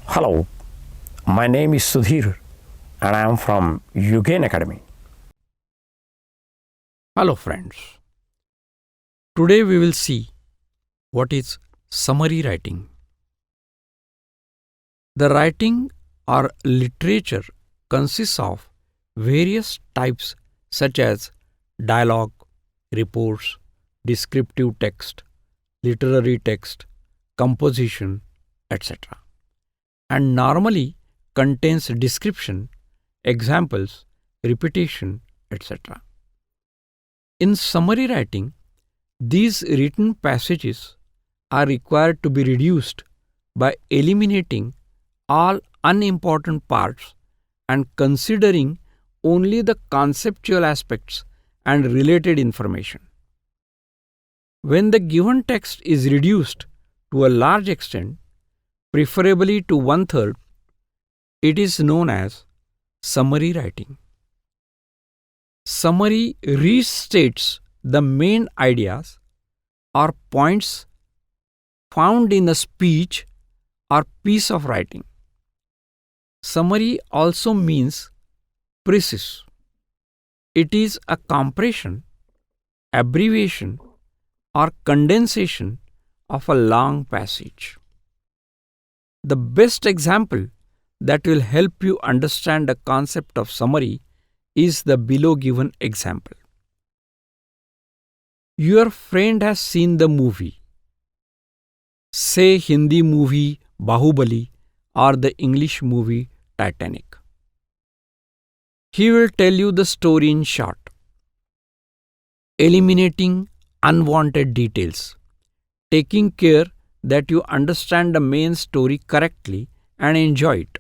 Hello, my name is Sudhir and I am from Yugen Academy. Hello friends. Today we will see what is summary writing. The writing or literature consists of various types such as dialogue, reports, descriptive text, literary text, composition, etc. and normally contains description, examples, repetition, etc. In summary writing, these written passages are required to be reduced by eliminating all unimportant parts and considering only the conceptual aspects and related information. When the given text is reduced to a large extent, preferably to one-third, it is known as summary writing. Summary restates the main ideas or points found in a speech or piece of writing. Summary also means precis. It is a compression, abbreviation, or condensation of a long passage. The best example that will help you understand the concept of summary is the below given example. Your friend has seen the movie, say Hindi movie Bahubali or the English movie Titanic. He will tell you the story in short, eliminating unwanted details, taking care that you understand the main story correctly and enjoy it.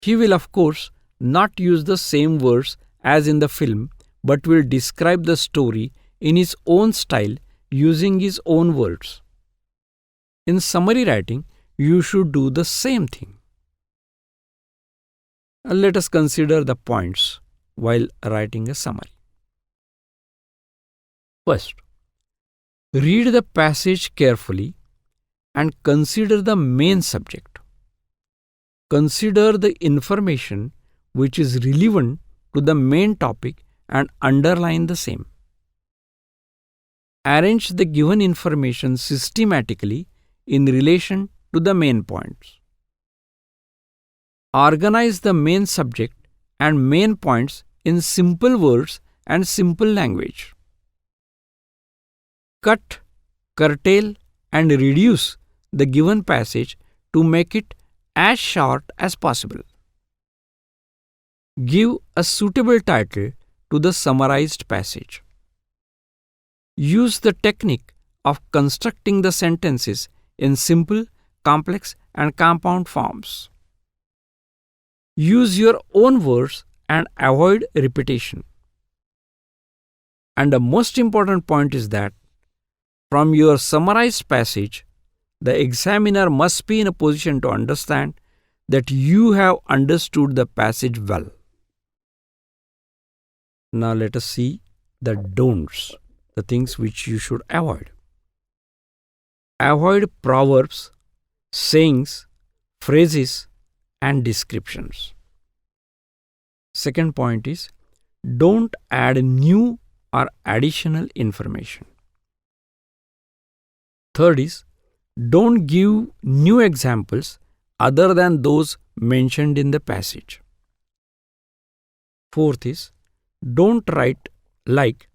He will, of course, not use the same words as in the film, but will describe the story in his own style using his own words. In summary writing, you should do the same thing. Let us consider the points while writing a summary. First, read the passage carefully and consider the main subject. Consider the information which is relevant to the main topic and underline the same. Arrange the given information systematically in relation to the main points. Organize the main subject and main points in simple words and simple language. Cut, curtail, and reduce the given passage to make it as short as possible. Give a suitable title to the summarized passage. Use the technique of constructing the sentences in simple, complex, and compound forms. Use your own words and avoid repetition. And the most important point is that from your summarized passage, the examiner must be in a position to understand that you have understood the passage well. Now let us see the don'ts, the things which you should avoid. Avoid proverbs, sayings, phrases, and descriptions. Second point is, don't add new or additional information. Third is, don't give new examples other than those mentioned in the passage. Fourth is, don't write like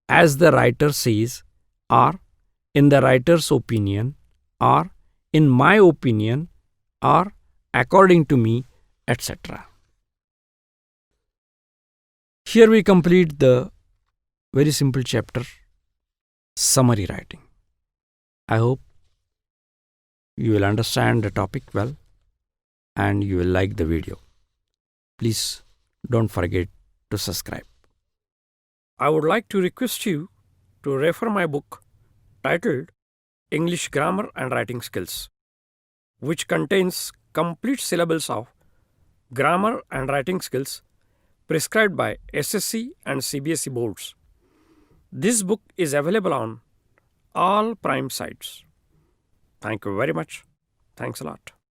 as the writer says, or in the writer's opinion, or in my opinion, or according to me, etc. Here we complete the very simple chapter, summary writing. I hope you will understand the topic well and you will like the video. Please don't forget to subscribe. I would like to request you to refer my book titled English Grammar and Writing Skills, which contains complete syllabus of grammar and writing skills prescribed by SSC and CBSE boards. This book is available on all prime sites. Thank you very much. Thanks a lot.